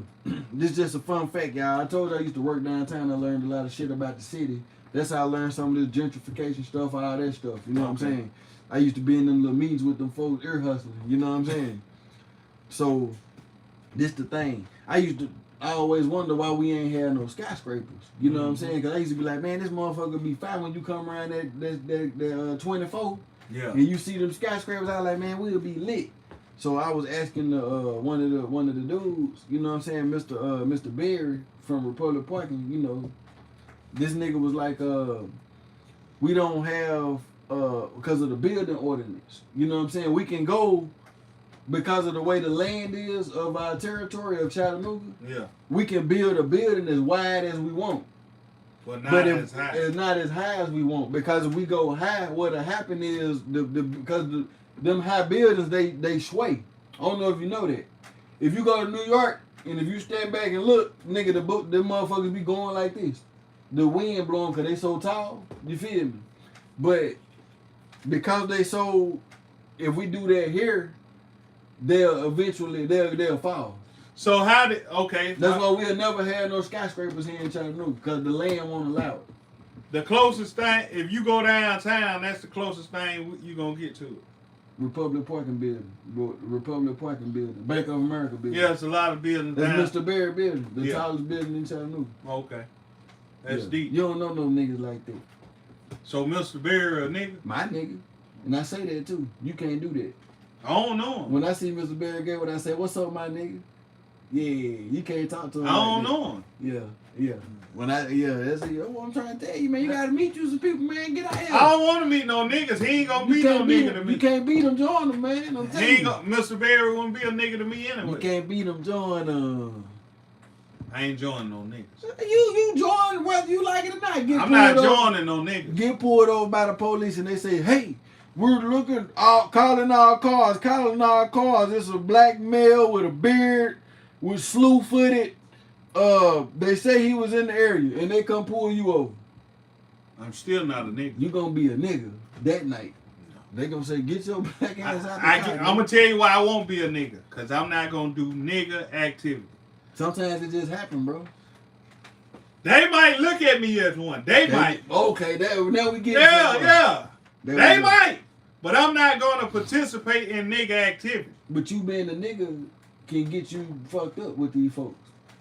This is just a fun fact, y'all. I told you I used to work downtown. I learned a lot of shit about the city. That's how I learned some of this gentrification stuff, all that stuff. You know what I'm saying? I used to be in them little meetings with them folks ear hustling. You know what I'm saying? So, this the thing. I always wonder why we ain't had no skyscrapers. You know what I'm saying? Because I used to be like, man, this motherfucker be fine when you come around that 24. Yeah. And you see them skyscrapers. I was like, man, we'll be lit. So I was asking one of the dudes, you know what I'm saying, Mr. Berry from Republic Parking, you know. This nigga was like, we don't have, because of the building ordinance. You know what I'm saying? We can go, because of the way the land is of our territory of Chattanooga, yeah, we can build a building as wide as we want. But not as high. It's not as high as we want. Because if we go high, what'll happen is, because them high buildings, they sway. I don't know if you know that. If you go to New York, and if you stand back and look, nigga, them motherfuckers be going like this. The wind blowing because they so tall. You feel me? But because they so, if we do that here, they'll fall. So okay. That's why we'll never have no skyscrapers here in Chattanooga, because the land won't allow it. The closest thing, if you go downtown, that's the closest thing you're going to get to it. Republic Parking Building. Bank of America building. Yeah, it's a lot of buildings. That's Mr. Berry building, the yeah. tallest building in Chattanooga. Okay. That's deep. You don't know no niggas like that. So Mr. Berry a nigga? My nigga. And I say that too. You can't do that. I don't know him. When I see Mr. Berry Gay, when I say, "What's up, my nigga?" Yeah, you can't talk to him. I don't like know him. that. Yeah. That's what I'm trying to tell you, man. You gotta meet you some people, man. Get out here. I don't want to meet no niggas. He ain't gonna be no nigga to me. You can't beat him, join them, man. I'm telling you. Mr. Berry wouldn't be a nigga to me anyway. You can't beat him, join them. I ain't joining no niggas. You join whether you like it or not. I'm not joining no niggas. Get pulled over by the police and they say, "Hey, we're calling our cars. It's a black male with a beard, with slew-footed. They say he was in the area and they come pull you over. I'm still not a nigga. You gonna be a nigga that night. They gonna say, get your black ass out the car. I'm gonna tell you why I won't be a nigga. Cause I'm not gonna do nigga activity. Sometimes it just happen, bro. They might look at me as one. They might. Okay, now we get Yeah. They might. But I'm not gonna participate in nigga activity. But you being a nigga can get you fucked up with these folks.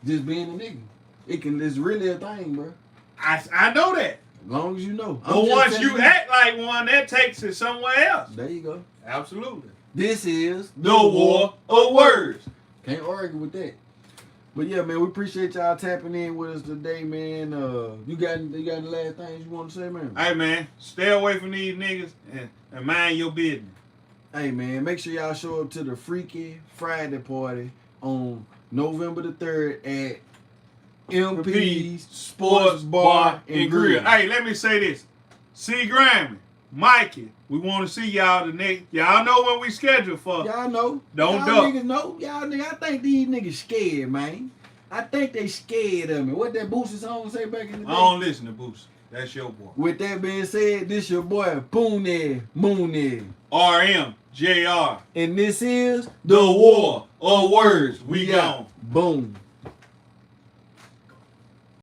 Just being a nigga. It's really a thing, bro. I know that. As long as you know. But once you act like one, that takes it somewhere else. There you go. Absolutely. This is the war of words. Can't argue with that. But yeah, man, we appreciate y'all tapping in with us today, man. You got any last things you want to say, man? Hey, man, stay away from these niggas and mind your business. Hey, man, make sure y'all show up to the Freaky Friday party on November the 3rd at MP's Sports Bar and Grill. Hey, let me say this. C. Grammy, Mikey, we want to see y'all the next. Y'all know when we schedule for. Y'all know. Don't y'all duck. Niggas know. Y'all niggas, I think these niggas scared, man. I think they scared of me. What that Boosie song say back in the day? I don't listen to Boosie. That's your boy. With that being said, this your boy Booney Mooney. RM, JR. And this is The War of Words. We gone. Boom.